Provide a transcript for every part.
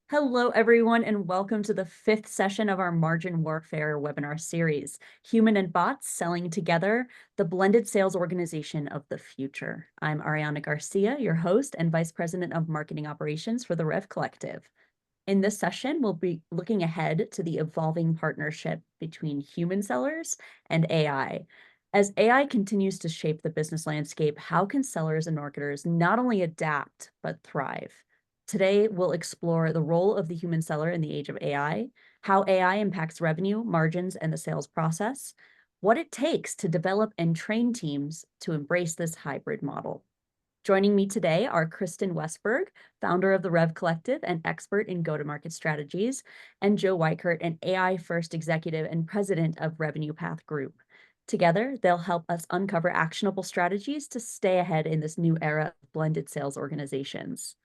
Hello, everyone, and welcome to the fifth session of our Margin Warfare webinar series, Human and Bots Selling Together, the Blended Sales Organization of the Future. I'm Ariana Garcia, your host and Vice President of Marketing Operations for the Rev Collective. In this session, we'll be looking ahead to the evolving partnership between human sellers and AI. As AI continues to shape the business landscape, how can sellers and marketers not only adapt, but thrive? Today, we'll explore the role of the human seller in the age of AI, how AI impacts revenue, margins, and the sales process, what it takes to develop and train teams to embrace this hybrid model. Joining me today are Kristen Westberg, founder of the Rev Collective and expert in go-to-market strategies, and Joe Weichert, an AI-first executive and president of Revenue Path Group. Together, they'll help us uncover actionable strategies to stay ahead in this new era of blended sales organizations.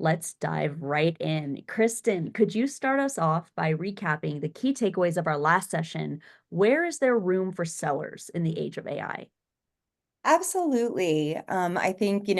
Let's dive right in. Kristen, could you start us off by recapping the key takeaways of our last session? Where is there room for sellers in the age of AI? Absolutely. I think,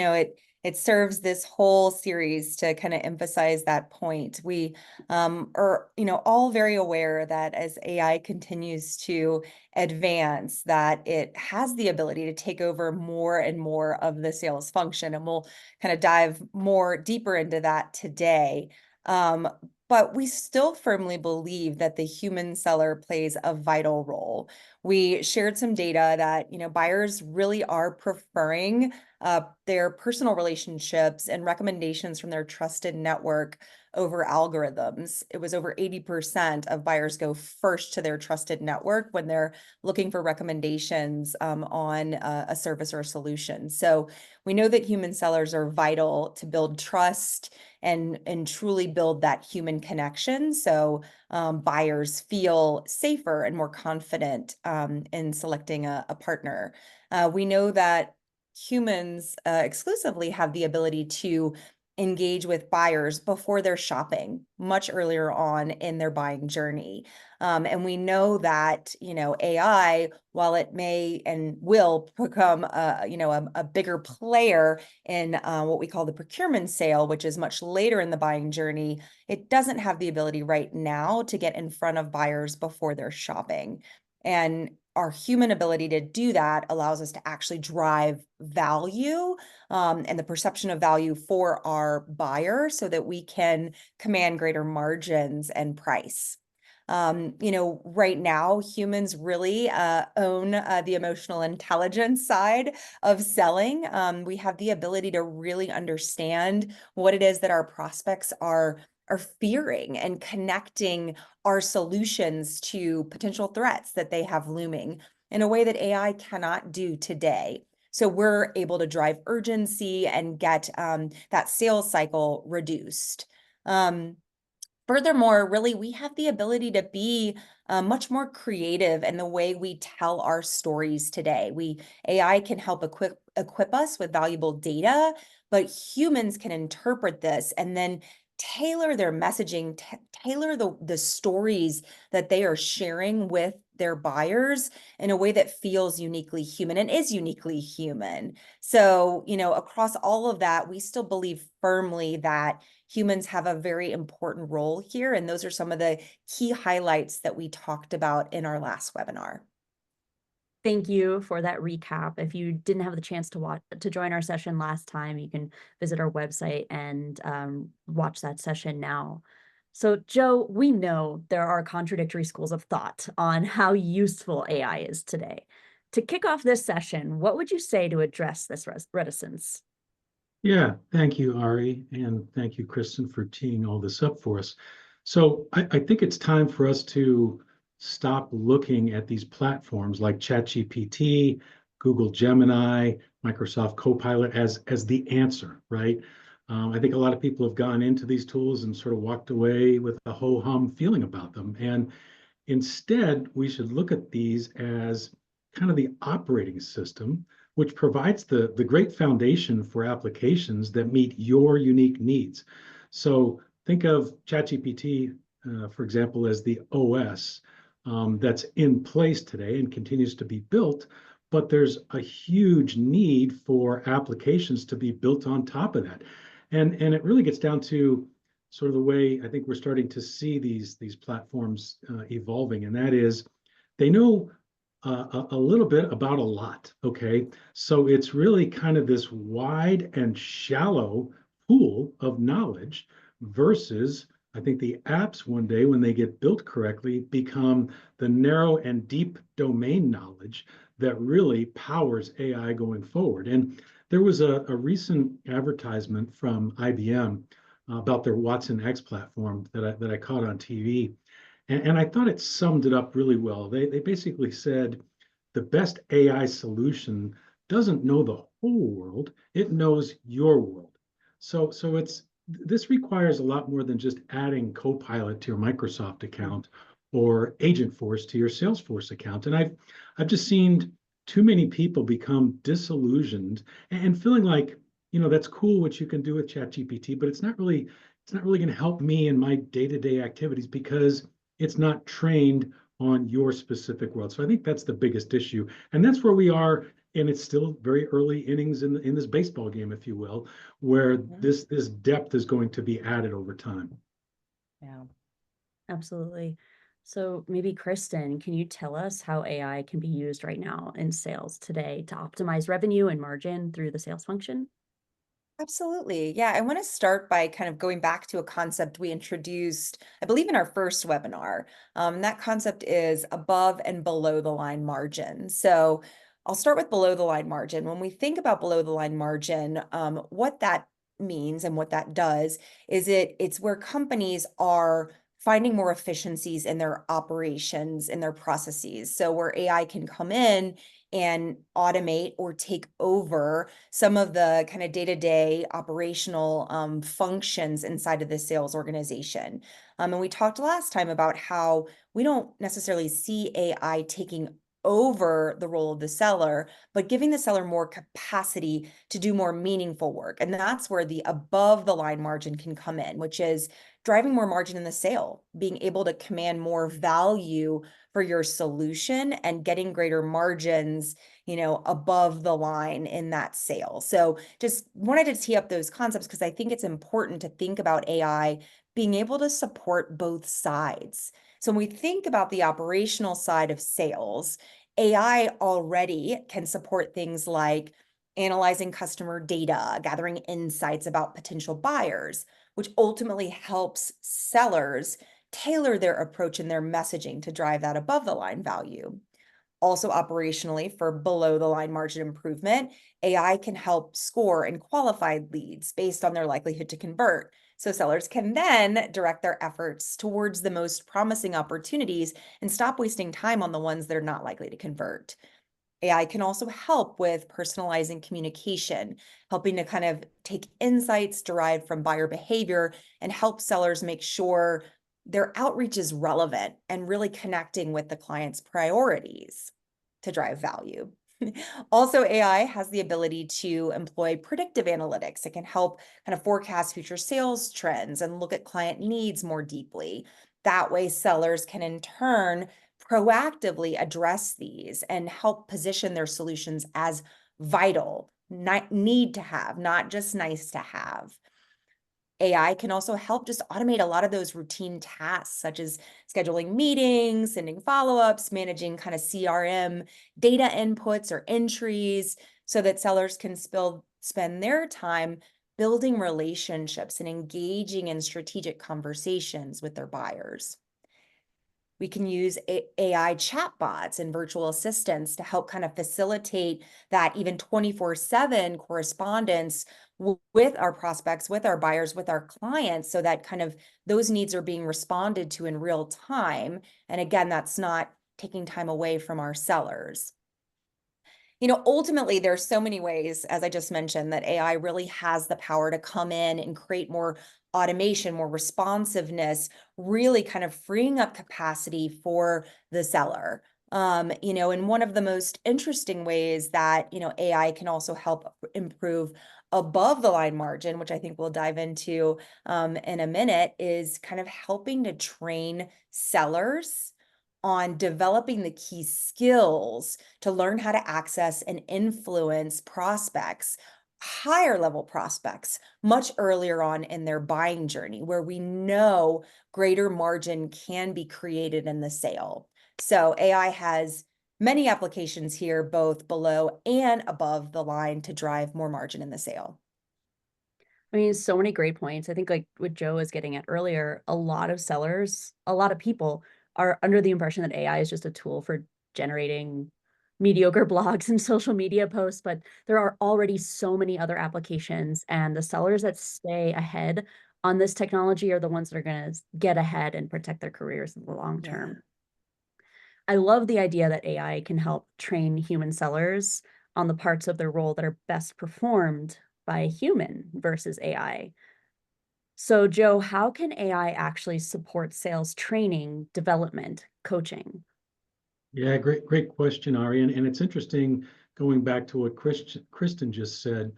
it serves this whole series to kind of emphasize that point. We are, all very aware that as AI continues to advance, that it has the ability to take over more and more of the sales function. And we'll kind of dive more deeper into that today. Um, but we still firmly believe that the human seller plays a vital role. We shared some data that, buyers really are preferring their personal relationships and recommendations from their trusted network over algorithms. It was over 80% of buyers go first to their trusted network when they're looking for recommendations on a service or a solution. So we know that human sellers are vital to build trust and truly build that human connection. So buyers feel safer and more confident in selecting a partner. We know that humans exclusively have the ability to engage with buyers before they're shopping, much earlier on in their buying journey. And we know that, AI, while it may and will become a bigger player in what we call the procurement sale, which is much later in the buying journey, it doesn't have the ability right now to get in front of buyers before they're shopping. And our human ability to do that allows us to actually drive value and the perception of value for our buyer so that we can command greater margins and price. Right now, humans really own the emotional intelligence side of selling. We have the ability to really understand what it is that our prospects are fearing and connecting our solutions to potential threats that they have looming in a way that AI cannot do today. So we're able to drive urgency and get that sales cycle reduced. Furthermore, really, we have the ability to be much more creative in the way we tell our stories today. AI can help equip us with valuable data, but humans can interpret this and then tailor their messaging, tailor the stories that they are sharing with their buyers in a way that feels uniquely human and is uniquely human. So, across all of that, we still believe firmly that humans have a very important role here. And those are some of the key highlights that we talked about in our last webinar. Thank you for that recap. If you didn't have the chance to join our session last time, you can visit our website and watch that session now. So, Joe, we know there are contradictory schools of thought on how useful AI is today. To kick off this session, what would you say to address this reticence? Yeah, thank you, Ari, and thank you, Kristen, for teeing all this up for us. So I think it's time for us to stop looking at these platforms like ChatGPT, Google Gemini, Microsoft Copilot as the answer, right? I think a lot of people have gone into these tools and sort of walked away with a ho-hum feeling about them. And instead, we should look at these as kind of the operating system which provides the great foundation for applications that meet your unique needs. So think of ChatGPT, for example, as the OS that's in place today and continues to be built, but there's a huge need for applications to be built on top of that. And it really gets down to sort of the way I think we're starting to see these platforms evolving, and that is they know a little bit about a lot. Okay, so it's really kind of this wide and shallow pool of knowledge versus I think the apps one day, when they get built correctly, become the narrow and deep domain knowledge that really powers AI going forward. And there was a recent advertisement from IBM about their Watson X platform that I caught on TV. And I thought it summed it up really well. They basically said the best AI solution doesn't know the whole world, it knows your world. So this requires a lot more than just adding Copilot to your Microsoft account or Agentforce to your Salesforce account. And I've just seen too many people become disillusioned and feeling like, that's cool what you can do with ChatGPT, but it's not really going to help me in my day-to-day activities because it's not trained on your specific world. So I think that's the biggest issue. And that's where we are. And it's still very early innings in this baseball game, if you will, where this depth is going to be added over time. Yeah, absolutely. So maybe Kristen, can you tell us how AI can be used right now in sales today to optimize revenue and margin through the sales function? Absolutely. Yeah, I want to start by kind of going back to a concept we introduced, I believe, in our first webinar. That concept is above and below the line margin. So I'll start with below the line margin. When we think about below the line margin, what that means and what that does is it's where companies are finding more efficiencies in their operations, in their processes. So where AI can come in and automate or take over some of the kind of day-to-day operational functions inside of the sales organization. And we talked last time about how we don't necessarily see AI taking over the role of the seller, but giving the seller more capacity to do more meaningful work. And that's where the above the line margin can come in, which is driving more margin in the sale, being able to command more value for your solution and getting greater margins, above the line in that sale. So just wanted to tee up those concepts because I think it's important to think about AI being able to support both sides. So when we think about the operational side of sales, AI already can support things like analyzing customer data, gathering insights about potential buyers, which ultimately helps sellers tailor their approach and their messaging to drive that above the line value. Also, operationally, for below the line margin improvement, AI can help score and qualify leads based on their likelihood to convert. So sellers can then direct their efforts towards the most promising opportunities and stop wasting time on the ones that are not likely to convert. AI can also help with personalizing communication, helping to kind of take insights derived from buyer behavior and help sellers make sure their outreach is relevant and really connecting with the client's priorities to drive value. Also, AI has the ability to employ predictive analytics. It can help kind of forecast future sales trends and look at client needs more deeply. That way, sellers can in turn proactively address these and help position their solutions as vital, not need to have, not just nice to have. AI can also help just automate a lot of those routine tasks, such as scheduling meetings, sending follow-ups, managing kind of CRM data inputs or entries, so that sellers can spend their time building relationships and engaging in strategic conversations with their buyers. We can use AI chatbots and virtual assistants to help kind of facilitate that even 24/7 correspondence with our prospects, with our buyers, with our clients, so that kind of those needs are being responded to in real time. And again, that's not taking time away from our sellers. Ultimately, there's so many ways, as I just mentioned, that AI really has the power to come in and create more automation, more responsiveness, really kind of freeing up capacity for the seller. And one of the most interesting ways that, AI can also help improve above the line margin, which I think we'll dive into in a minute, is kind of helping to train sellers on developing the key skills to learn how to access and influence prospects higher level prospects much earlier on in their buying journey, where we know greater margin can be created in the sale. So AI has many applications here, both below and above the line, to drive more margin in the sale. I mean, so many great points. I think like what Joe was getting at earlier, a lot of sellers, a lot of people are under the impression that AI is just a tool for generating mediocre blogs and social media posts, but there are already so many other applications, and the sellers that stay ahead on this technology are the ones that are going to get ahead and protect their careers in the long Yeah. term. I love the idea that AI can help train human sellers on the parts of their role that are best performed by a human versus AI. So, Joe, how can AI actually support sales training, development, coaching? Yeah, great question, Ari. And it's interesting going back to what Kristen just said,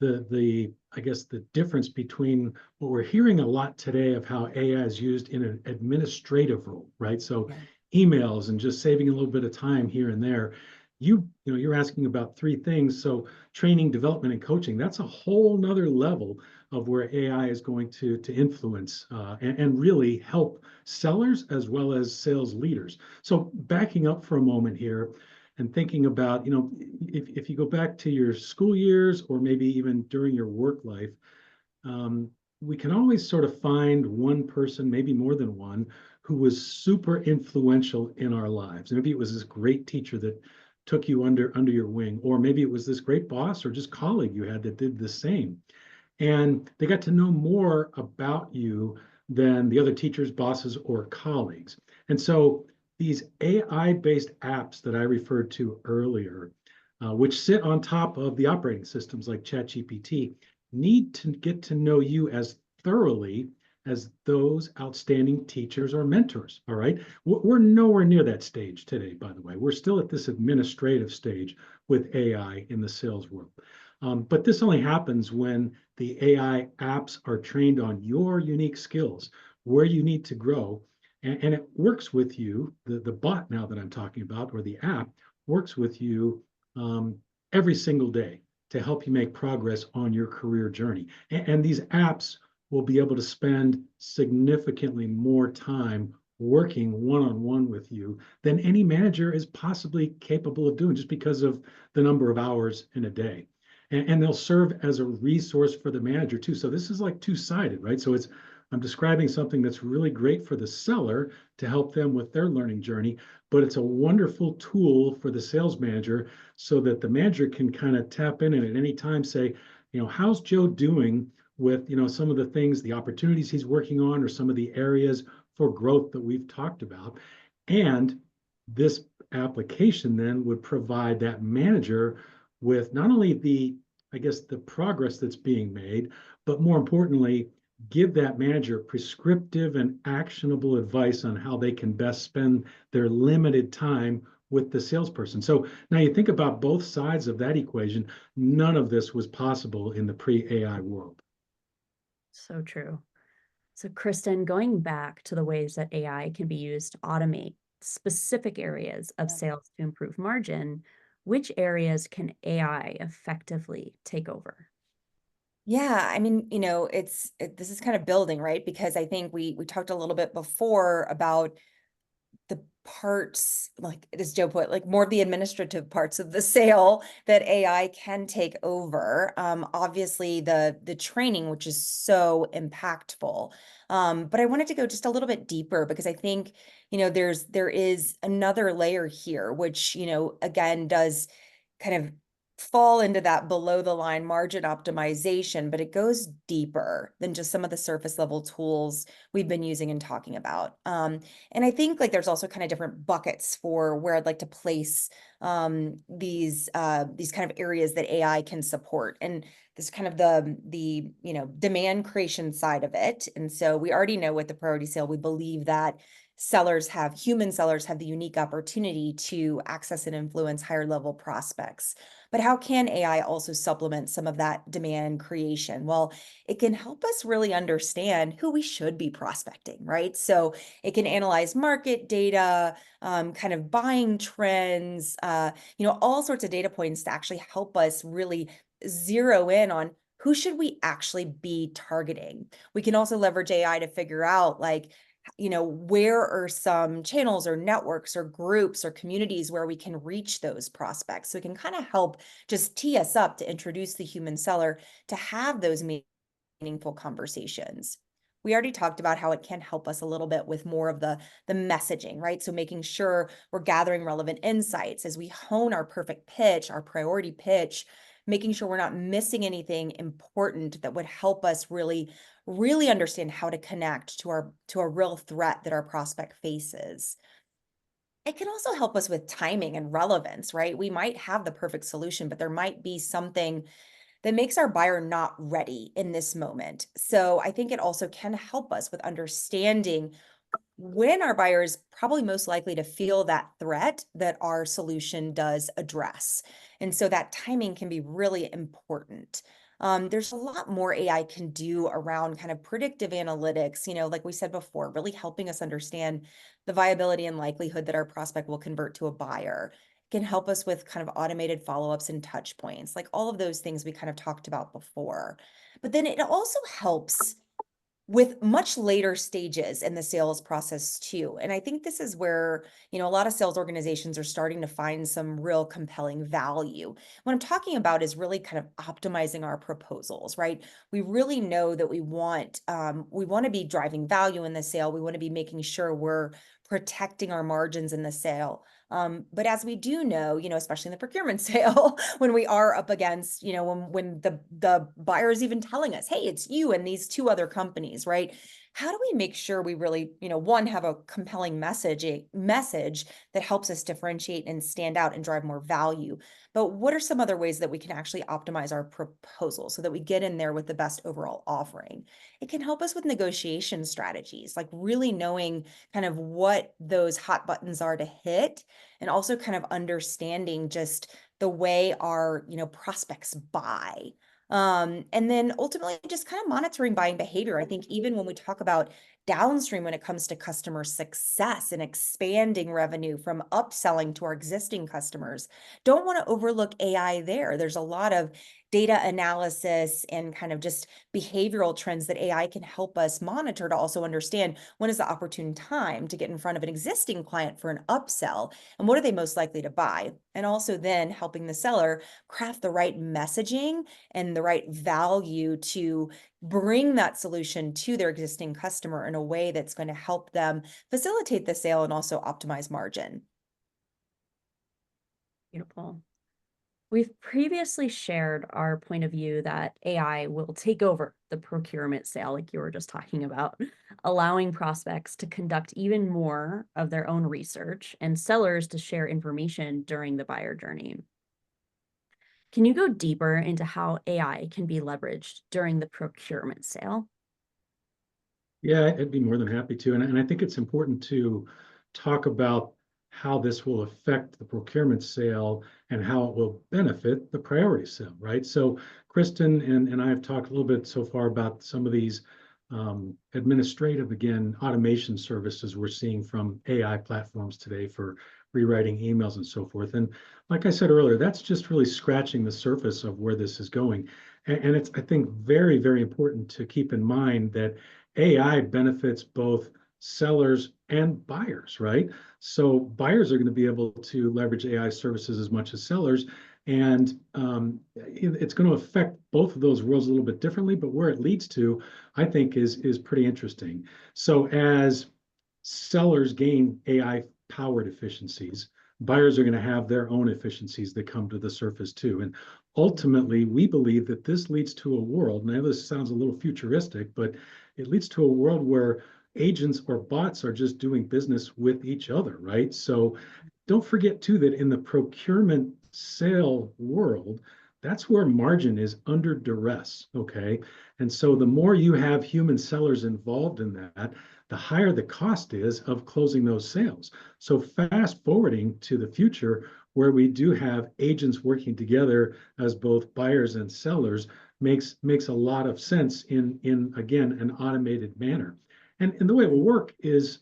I guess the difference between what we're hearing a lot today of how AI is used in an administrative role, right? So Yeah. emails and just saving a little bit of time here and there. You're asking about three things. So training, development, and coaching, that's a whole nother level of where AI is going to influence and really help sellers as well as sales leaders. So backing up for a moment here and thinking about, if you go back to your school years or maybe even during your work life, um, we can always sort of find one person, maybe more than one, who was super influential in our lives. Maybe it was this great teacher that took you under your wing, or maybe it was this great boss or just colleague you had that did the same. And they got to know more about you than the other teachers, bosses, or colleagues. And so these AI-based apps that I referred to earlier, which sit on top of the operating systems like ChatGPT, need to get to know you as thoroughly as those outstanding teachers or mentors. All right. We're nowhere near that stage today, by the way. We're still at this administrative stage with AI in the sales world. But this only happens when the AI apps are trained on your unique skills, where you need to grow, and it works with you. The bot now that I'm talking about, or the app, works with you every single day to help you make progress on your career journey. And these apps will be able to spend significantly more time working one-on-one with you than any manager is possibly capable of doing, just because of the number of hours in a day. And they'll serve as a resource for the manager too. So this is like two-sided, right? So I'm describing something that's really great for the seller to help them with their learning journey, but it's a wonderful tool for the sales manager so that the manager can kind of tap in and at any time say, how's Joe doing with, some of the things, the opportunities he's working on, or some of the areas for growth that we've talked about. And this application then would provide that manager with not only the progress that's being made, but more importantly, give that manager prescriptive and actionable advice on how they can best spend their limited time with the salesperson. So now you think about both sides of that equation. None of this was possible in the pre-AI world. So true. So, Kristen, going back to the ways that AI can be used to automate specific areas of sales to improve margin, which areas can AI effectively take over? Yeah, I mean, this is kind of building, right? Because I think we talked a little bit before about the parts, like as Joe put, like more of the administrative parts of the sale that AI can take over. Obviously the training, which is so impactful. But I wanted to go just a little bit deeper because I think, there is another layer here, which, again, does kind of fall into that below the line margin optimization, but it goes deeper than just some of the surface level tools we've been using and talking about. And I think like there's also kind of different buckets for where I'd like to place these kind of areas that AI can support. And this is kind of the demand creation side of it. And so we already know with the priority sale, we believe that human sellers have the unique opportunity to access and influence higher level prospects. But how can AI also supplement some of that demand creation? Well, it can help us really understand who we should be prospecting, right? So it can analyze market data, kind of buying trends, all sorts of data points to actually help us really zero in on who should we actually be targeting. We can also leverage AI to figure out, like, where are some channels or networks or groups or communities where we can reach those prospects. So it can kind of help just tee us up to introduce the human seller to have those meaningful conversations. We already talked about how it can help us a little bit with more of the messaging, right? So making sure we're gathering relevant insights as we hone our perfect pitch, our priority pitch, making sure we're not missing anything important that would help us really understand how to connect to a real threat that our prospect faces. It can also help us with timing and relevance, right? We might have the perfect solution, but there might be something that makes our buyer not ready in this moment. So I think it also can help us with understanding when our buyer is probably most likely to feel that threat that our solution does address. And so that timing can be really important. There's a lot more AI can do around kind of predictive analytics, like we said before, really helping us understand the viability and likelihood that our prospect will convert to a buyer. It can help us with kind of automated follow-ups and touch points, like all of those things we kind of talked about before. But then it also helps with much later stages in the sales process too. And I think this is where, a lot of sales organizations are starting to find some real compelling value. What I'm talking about is really kind of optimizing our proposals, right? We really know that we want to be driving value in the sale. We want to be making sure we're protecting our margins in the sale. But as we do know, especially in the procurement sale, when we are up against, when the buyer is even telling us, hey, it's you and these two other companies, right? How do we make sure we really, one, have a compelling message that helps us differentiate and stand out and drive more value? But what are some other ways that we can actually optimize our proposal so that we get in there with the best overall offering? It can help us with negotiation strategies, like really knowing kind of what those hot buttons are to hit, and also kind of understanding just the way our, prospects buy. And then ultimately just kind of monitoring buying behavior. I think even when we talk about downstream, when it comes to customer success and expanding revenue from upselling to our existing customers, don't want to overlook AI there. There's a lot of data analysis and kind of just behavioral trends that AI can help us monitor to also understand when is the opportune time to get in front of an existing client for an upsell and what are they most likely to buy. And also then helping the seller craft the right messaging and the right value to bring that solution to their existing customer in a way that's going to help them facilitate the sale and also optimize margin. Beautiful. We've previously shared our point of view that AI will take over the procurement sale, like you were just talking about, allowing prospects to conduct even more of their own research and sellers to share information during the buyer journey. Can you go deeper into how AI can be leveraged during the procurement sale? Yeah, I'd be more than happy to. And I think it's important to talk about how this will affect the procurement sale and how it will benefit the priority sale, right? So Kristen and I have talked a little bit so far about some of these administrative, again, automation services we're seeing from AI platforms today for rewriting emails and so forth. And like I said earlier, that's just really scratching the surface of where this is going. And it's, I think, very, very important to keep in mind that AI benefits both sellers and buyers, right? So buyers are going to be able to leverage AI services as much as sellers, and it's going to affect both of those worlds a little bit differently. But where it leads to, I think, is pretty interesting. So as sellers gain AI-powered efficiencies, buyers are going to have their own efficiencies that come to the surface too. And ultimately, we believe that this leads to a world, now this sounds a little futuristic, but it leads to a world where agents or bots are just doing business with each other, right? So don't forget too that in the procurement sale world, that's where margin is under duress, okay? And so the more you have human sellers involved in that, the higher the cost is of closing those sales. So fast forwarding to the future where we do have agents working together as both buyers and sellers makes a lot of sense in again, an automated manner. And the way it will work is,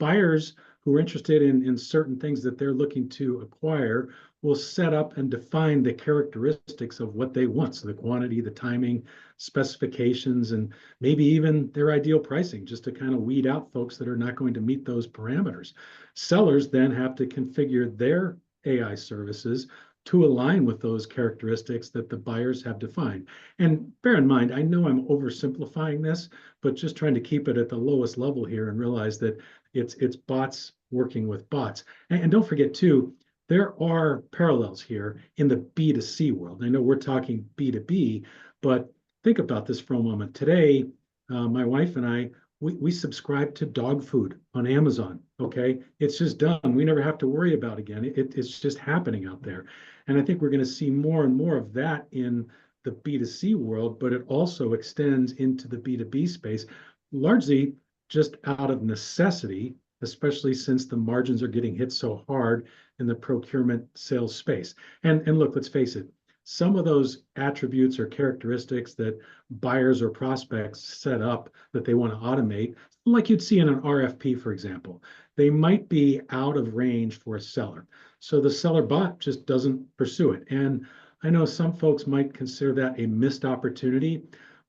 buyers who are interested in certain things that they're looking to acquire will set up and define the characteristics of what they want. So the quantity, the timing, specifications, and maybe even their ideal pricing, just to kind of weed out folks that are not going to meet those parameters. Sellers then have to configure their AI services to align with those characteristics that the buyers have defined. And bear in mind, I know I'm oversimplifying this, but just trying to keep it at the lowest level here and realize that it's bots working with bots. And don't forget too, there are parallels here in the B2C world. I know we're talking B2B, but think about this for a moment. Today, my wife and I, we subscribe to dog food on Amazon. Okay, it's just done. We never have to worry about it again. It's just happening out there, and I think we're going to see more and more of that in the B2C world, but it also extends into the B2B space, largely just out of necessity, especially since the margins are getting hit so hard in the procurement sales space. And look, let's face it, some of those attributes or characteristics that buyers or prospects set up that they want to automate, like you'd see in an RFP, for example, they might be out of range for a seller. So the seller bot just doesn't pursue it. And I know some folks might consider that a missed opportunity,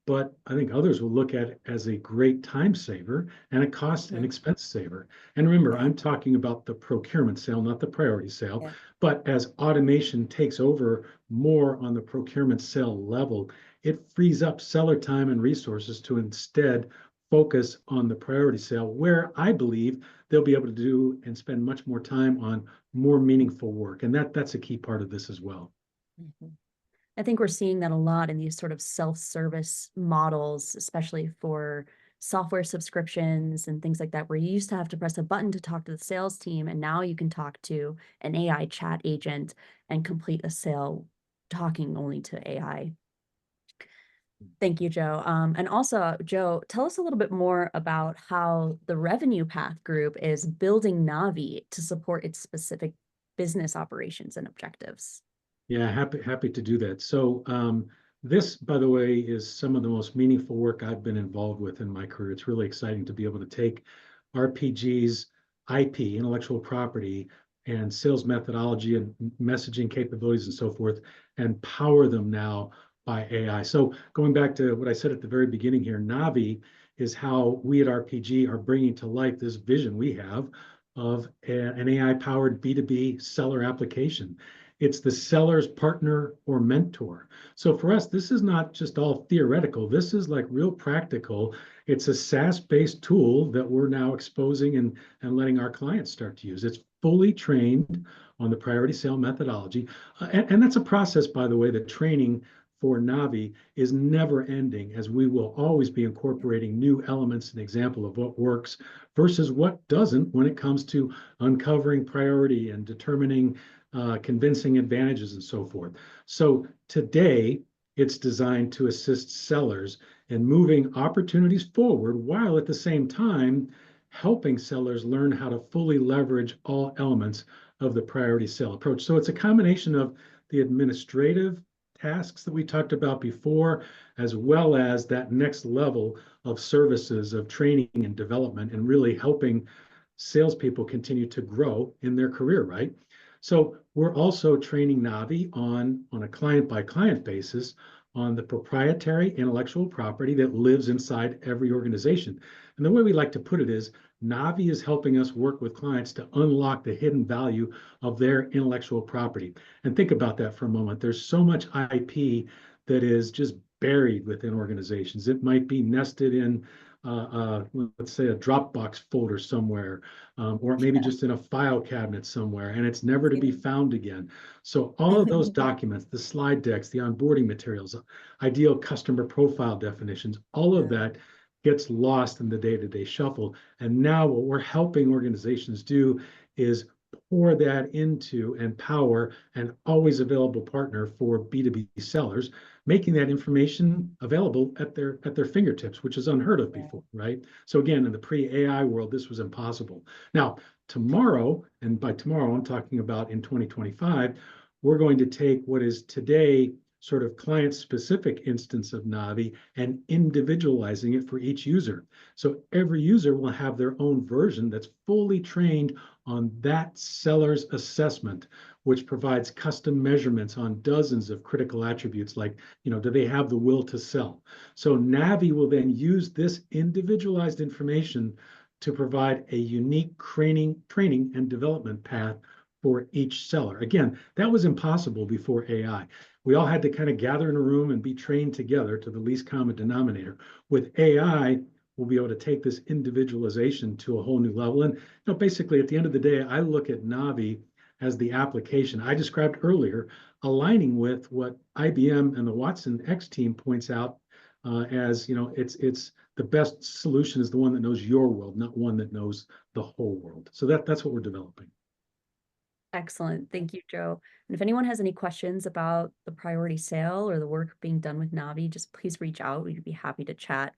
but I think others will look at it as a great time saver and a cost and expense saver. And remember, I'm talking about the procurement sale, not the priority sale. Yeah. But as automation takes over more on the procurement sale level, it frees up seller time and resources to instead focus on the priority sale, where I believe they'll be able to do and spend much more time on more meaningful work. And that's a key part of this as well. Mhm. I think we're seeing that a lot in these sort of self-service models, especially for software subscriptions and things like that, where you used to have to press a button to talk to the sales team, and now you can talk to an AI chat agent and complete a sale talking only to AI. Thank you, Joe. And also, Joe, tell us a little bit more about how the Revenue Path Group is building Navi to support its specific business operations and objectives. Yeah, happy to do that. So this, by the way, is some of the most meaningful work I've been involved with in my career. It's really exciting to be able to take RPG's IP, intellectual property, and sales methodology and messaging capabilities and so forth, and power them now by AI. So going back to what I said at the very beginning here, Navi is how we at RPG are bringing to life this vision we have of an AI-powered B2B seller application. It's the seller's partner or mentor. So for us, this is not just all theoretical. This is like real practical. It's a SaaS-based tool that we're now exposing and letting our clients start to use. It's fully trained on the priority sale methodology. And that's a process, by the way, the training for Navi is never ending, as we will always be incorporating new elements and example of what works versus what doesn't when it comes to uncovering priority and determining convincing advantages and so forth. So today, it's designed to assist sellers in moving opportunities forward while at the same time helping sellers learn how to fully leverage all elements of the priority sale approach. So it's a combination of the administrative tasks that we talked about before, as well as that next level of services of training and development and really helping salespeople continue to grow in their career, right? So we're also training Navi on a client-by-client basis on the proprietary intellectual property that lives inside every organization. And the way we like to put it is, Navi is helping us work with clients to unlock the hidden value of their intellectual property. And think about that for a moment. There's so much IP that is just buried within organizations. It might be nested in let's say a Dropbox folder somewhere, or maybe just in a file cabinet somewhere, and it's never to be found again. So all of those documents, the slide decks, the onboarding materials, ideal customer profile definitions, all of that gets lost in the day-to-day shuffle. And now what we're helping organizations do is pour that into and power an always available partner for B2B sellers, making that information available at their fingertips, which is unheard of before, right? So again, in the pre-AI world, this was impossible. Now, tomorrow, and by tomorrow, I'm talking about in 2025, we're going to take what is today sort of client-specific instance of Navi and individualizing it for each user. So every user will have their own version that's fully trained on that seller's assessment, which provides custom measurements on dozens of critical attributes like, do they have the will to sell? So Navi will then use this individualized information to provide a unique training and development path for each seller. Again, that was impossible before AI. We all had to kind of gather in a room and be trained together to the least common denominator. With AI, we'll be able to take this individualization to a whole new level. And basically, at the end of the day, I look at Navi as the application I described earlier, aligning with what IBM and the Watson X team points out as, it's the best solution is the one that knows your world, not one that knows the whole world. So that's what we're developing. Excellent. Thank you, Joe. And if anyone has any questions about the priority sale or the work being done with Navi, just please reach out. We'd be happy to chat.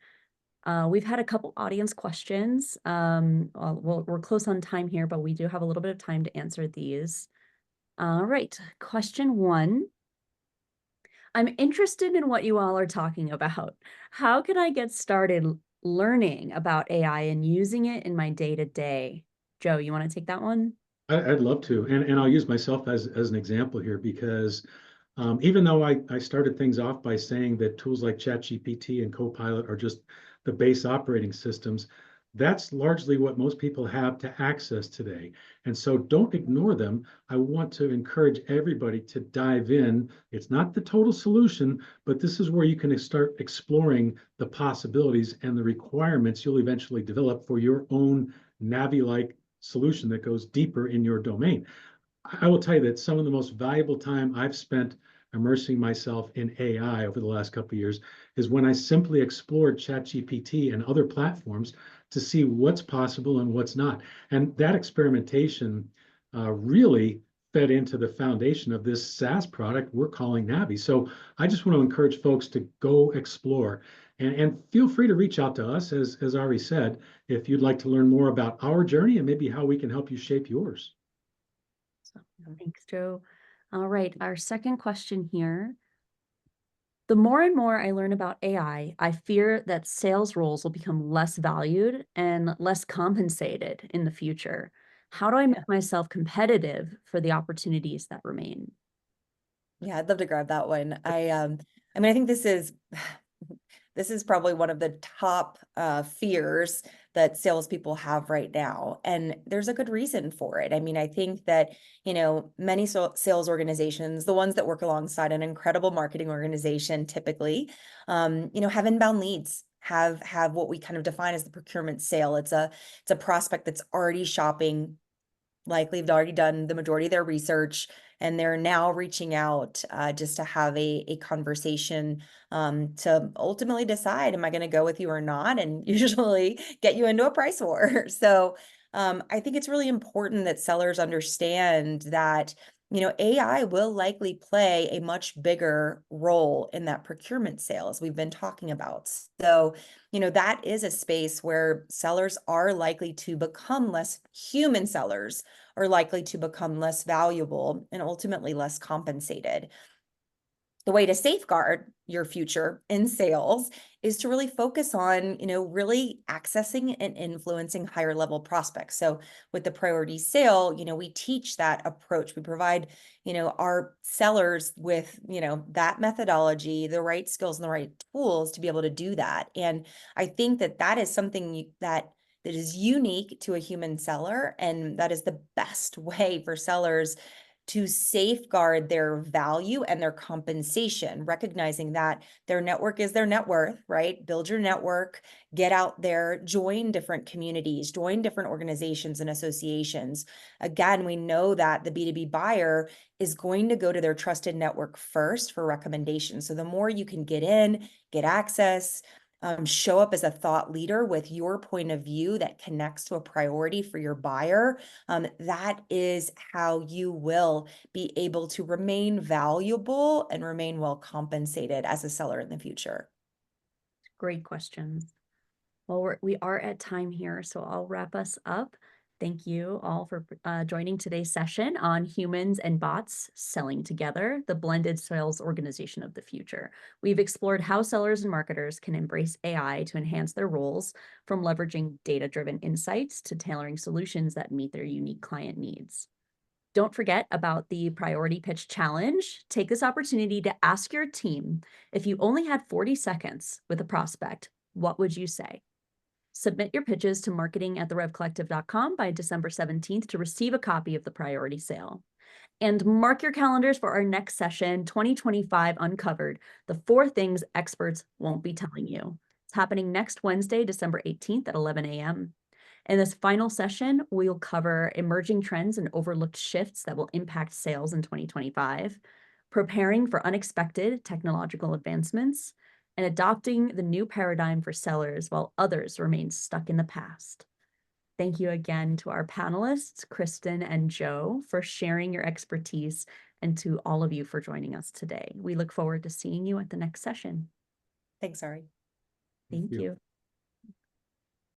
We've had a couple audience questions. We're close on time here, but we do have a little bit of time to answer these. All right, question 1. I'm interested in what you all are talking about. How can I get started learning about AI and using it in my day-to-day? Joe, you want to take that one? I'd love to, and I'll use myself as an example here because even though I started things off by saying that tools like ChatGPT and Copilot are just the base operating systems, that's largely what most people have to access today. And so don't ignore them. I want to encourage everybody to dive in. It's not the total solution, but this is where you can start exploring the possibilities and the requirements you'll eventually develop for your own Navi-like solution that goes deeper in your domain. I will tell you that some of the most valuable time I've spent immersing myself in AI over the last couple of years is when I simply explored ChatGPT and other platforms to see what's possible and what's not. And that experimentation really fed into the foundation of this SaaS product we're calling Navi. So I just want to encourage folks to go explore. And feel free to reach out to us, as Ari said, if you'd like to learn more about our journey and maybe how we can help you shape yours. Thanks, Joe. All right, our second question here. The more and more I learn about AI, I fear that sales roles will become less valued and less compensated in the future. How do I make myself competitive for the opportunities that remain? Yeah, I'd love to grab that one. I mean, I think this is probably one of the top fears that salespeople have right now. And there's a good reason for it. I mean, I think that, many sales organizations, the ones that work alongside an incredible marketing organization, typically, have inbound leads, have what we kind of define as the procurement sale. It's a prospect that's already shopping, likely have already done the majority of their research, and they're now reaching out just to have a conversation to ultimately decide, am I going to go with you or not? And usually get you into a price war. So I think it's really important that sellers understand that, AI will likely play a much bigger role in that procurement sale, as we've been talking about. So, that is a space where sellers are likely to become less human sellers, are likely to become less valuable and ultimately less compensated. The way to safeguard your future in sales is to really focus on, really accessing and influencing higher level prospects. So with the priority sale, we teach that approach. We provide, our sellers with, that methodology, the right skills and the right tools to be able to do that. And I think that is something that is unique to a human seller. And that is the best way for sellers to safeguard their value and their compensation, recognizing that their network is their net worth, right? Build your network, get out there, join different communities, join different organizations and associations. Again, we know that the B2B buyer is going to go to their trusted network first for recommendations. So the more you can get in, get access, show up as a thought leader with your point of view that connects to a priority for your buyer, that is how you will be able to remain valuable and remain well compensated as a seller in the future. Great questions. Well, we are at time here, so I'll wrap us up. Thank you all for joining today's session on Humans and Bots Selling Together, the blended sales organization of the future. We've explored how sellers and marketers can embrace AI to enhance their roles, from leveraging data-driven insights to tailoring solutions that meet their unique client needs. Don't forget about the Priority Pitch Challenge. Take this opportunity to ask your team, if you only had 40 seconds with a prospect, what would you say? Submit your pitches to marketing@therevcollective.com by December 17th to receive a copy of the priority sale. And mark your calendars for our next session, 2025 Uncovered, the 4 things experts won't be telling you. It's happening next Wednesday, December 18th at 11 a.m. In this final session, we'll cover emerging trends and overlooked shifts that will impact sales in 2025, preparing for unexpected technological advancements, and adopting the new paradigm for sellers while others remain stuck in the past. Thank you again to our panelists, Kristen and Joe, for sharing your expertise, and to all of you for joining us today. We look forward to seeing you at the next session. Thanks, Ari. Thank you.